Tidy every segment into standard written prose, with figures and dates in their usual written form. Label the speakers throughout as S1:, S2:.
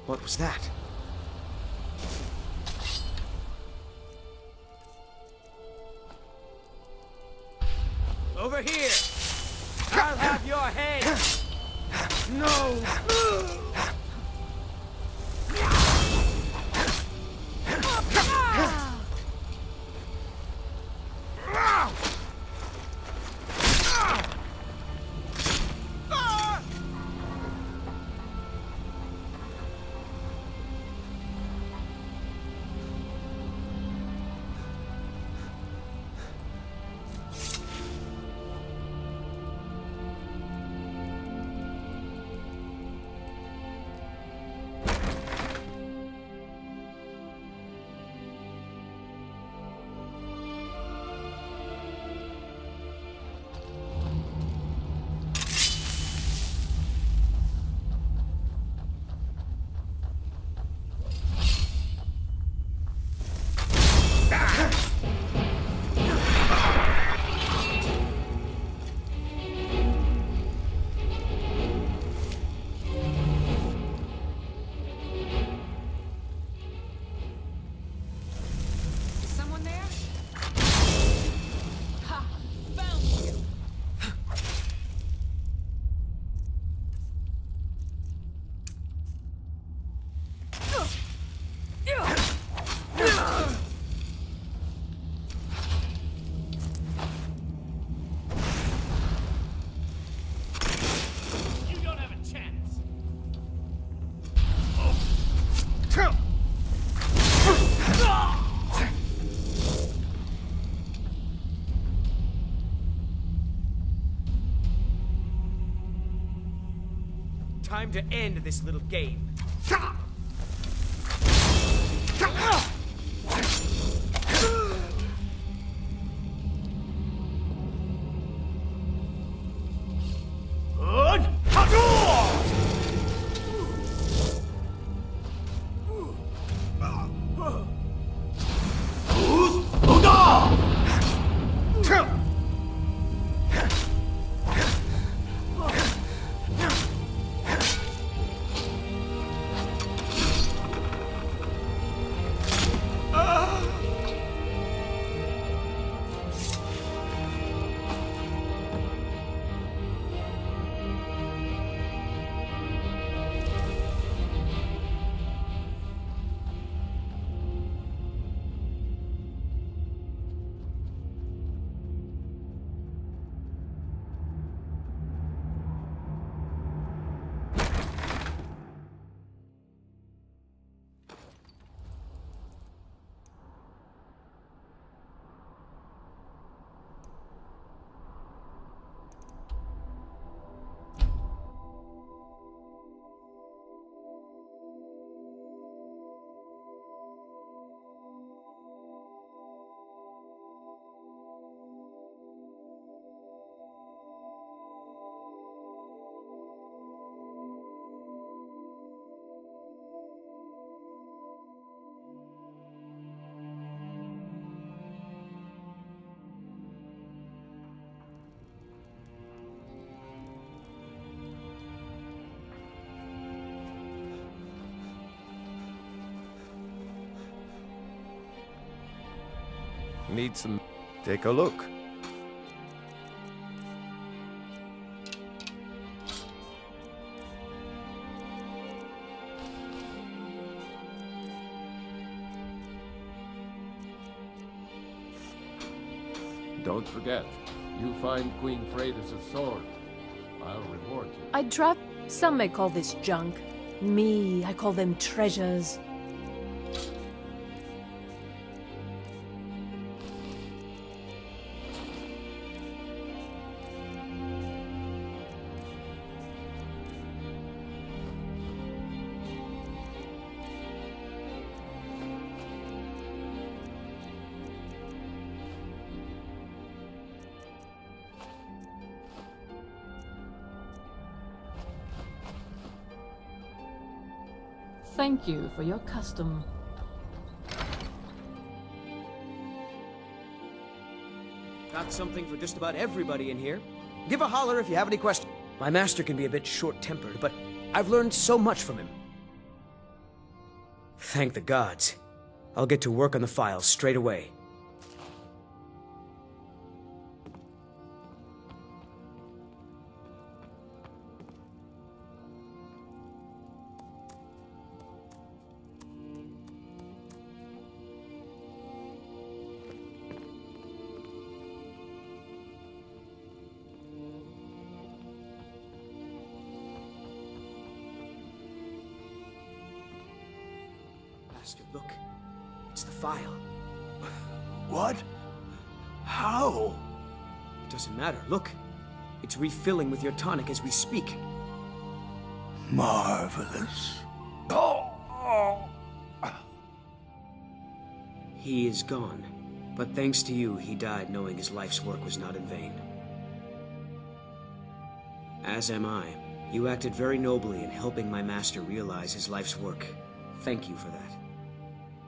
S1: What was that? Over here! I'll have your head! No! Time to end this little game.
S2: Need some... Take a look.
S3: Don't forget, you find Queen Freydis' sword. I'll reward you.
S4: I drop... Some may call this junk. Me, I call them treasures. Thank you for your custom.
S1: Got something for just about everybody in here. Give a holler if you have any questions. My master can be a bit short-tempered, but I've learned so much from him. Thank the gods. I'll get to work on the files straight away. Master, look. It's the file.
S5: What? How?
S1: It doesn't matter. Look. It's refilling with your tonic as we speak.
S5: Marvelous.
S1: He is gone. But thanks to you, he died knowing his life's work was not in vain. As am I. You acted very nobly in helping my master realize his life's work. Thank you for that.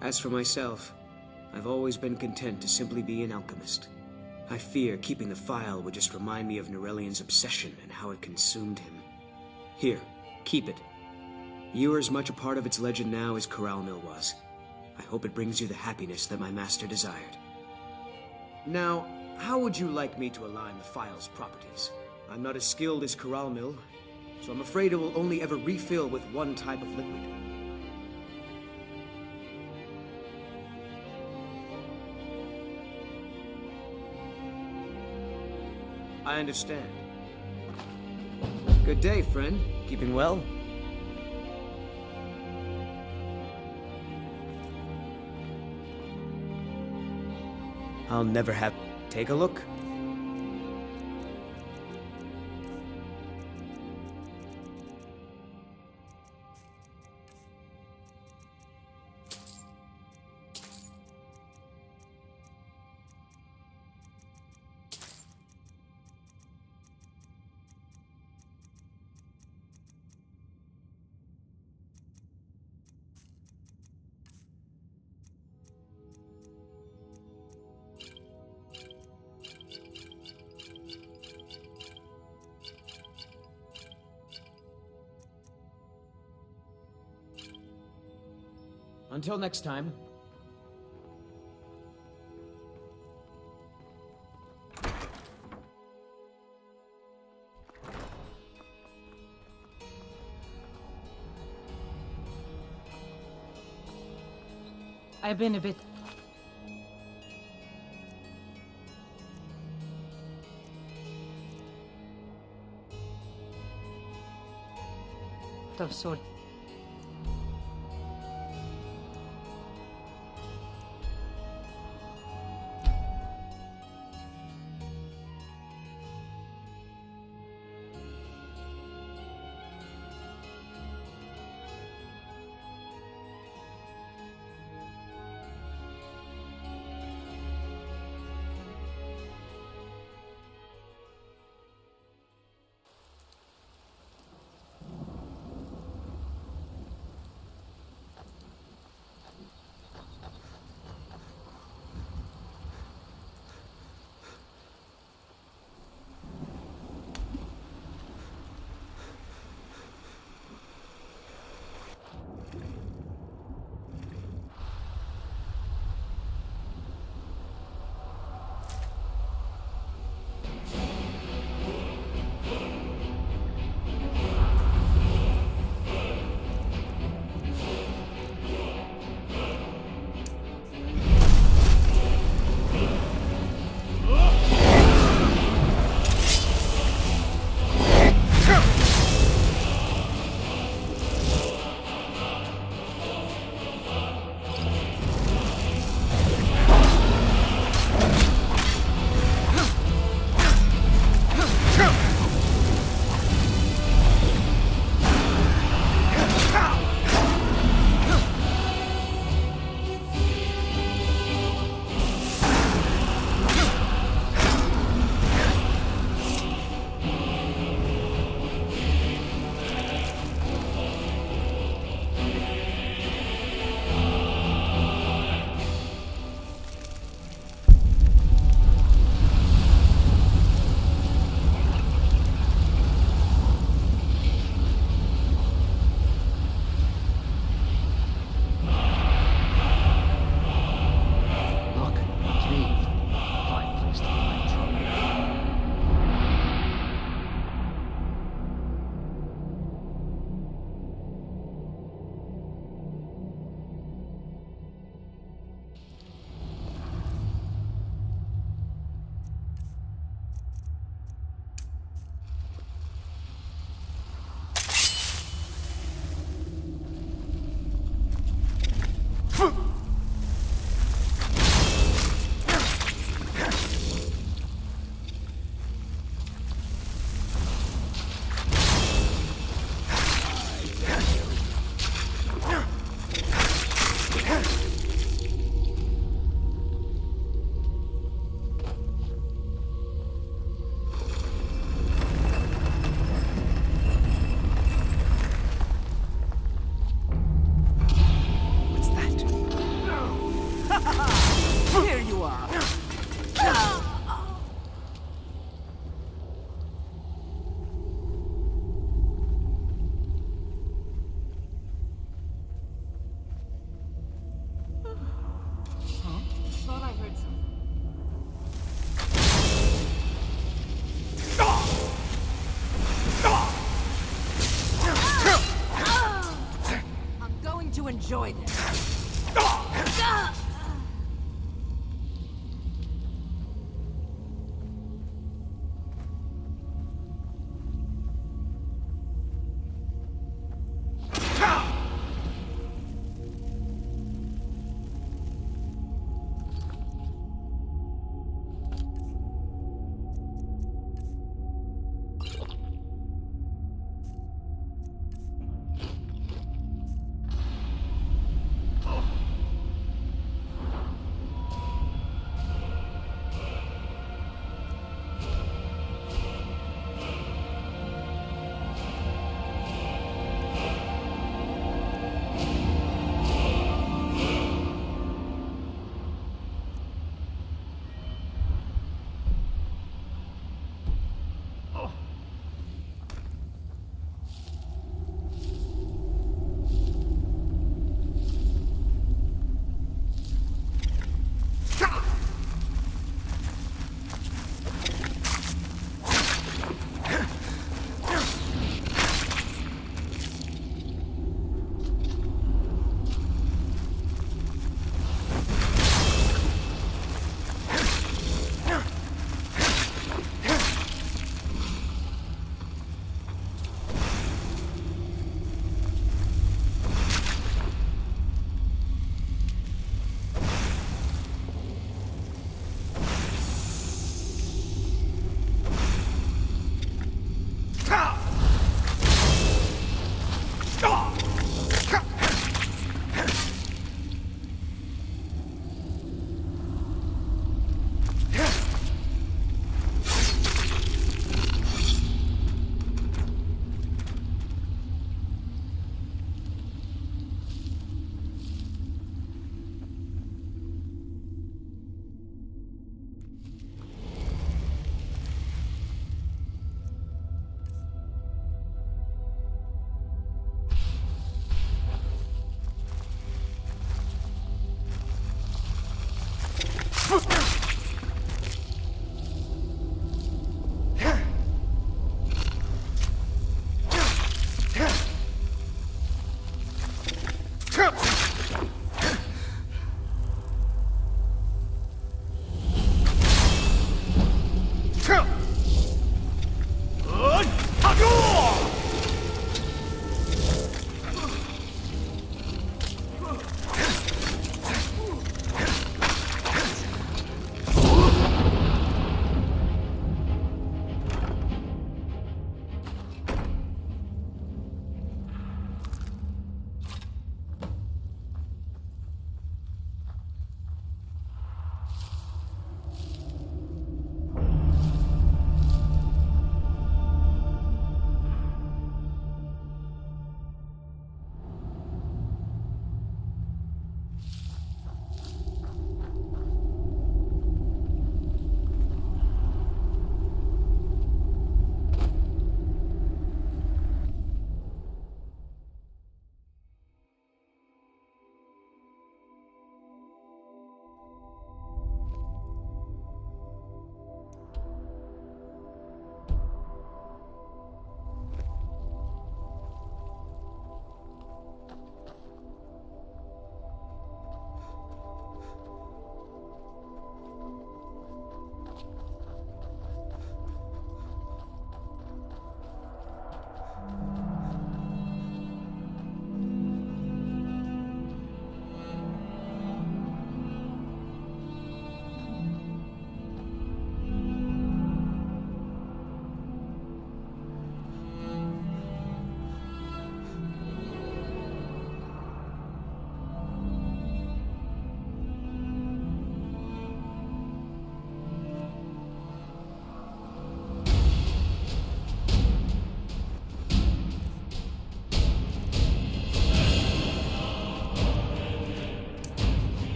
S1: As for myself, I've always been content to simply be an alchemist. I fear keeping the file would just remind me of Norellian's obsession and how it consumed him. Here, keep it. You are as much a part of its legend now as Corral Mill was. I hope it brings you the happiness that my master desired. Now, how would you like me to align the file's properties? I'm not as skilled as Corral Mill, so I'm afraid it will only ever refill with one type of liquid. I understand. Good day, friend. Keeping well? I'll never have... Take a look. Until next time.
S6: I've been a bit... of sort.
S1: destroy this.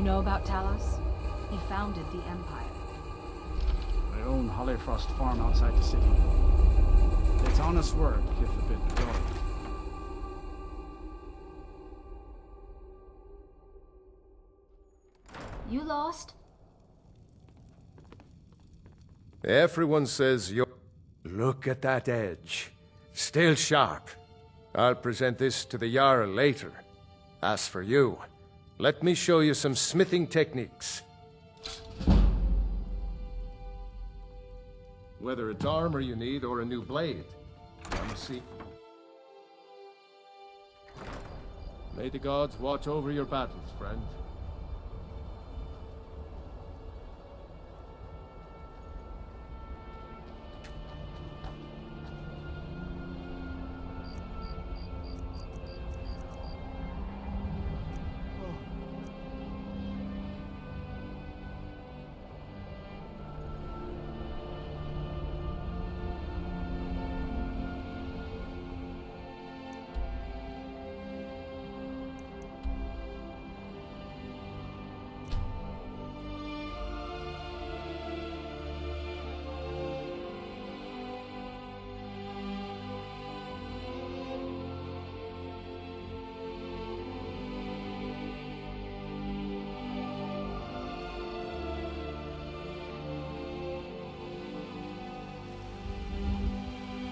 S6: know about Talos? He founded the Empire.
S5: I own Hollyfrost Farm outside the city. It's honest work, if a bit dull.
S7: You lost?
S2: Everyone says you're...
S3: Look at that edge. Still sharp.
S2: I'll present this to the Jarl later. As for you, let me show you some smithing techniques.
S3: Whether it's armor you need or a new blade, come see. May the gods watch over your battles, friend.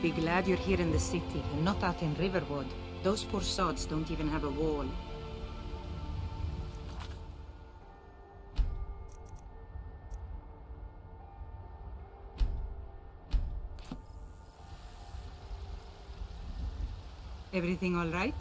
S8: Be glad you're here in the city, and not out in Riverwood. Those poor sods don't even have a wall. Everything all right?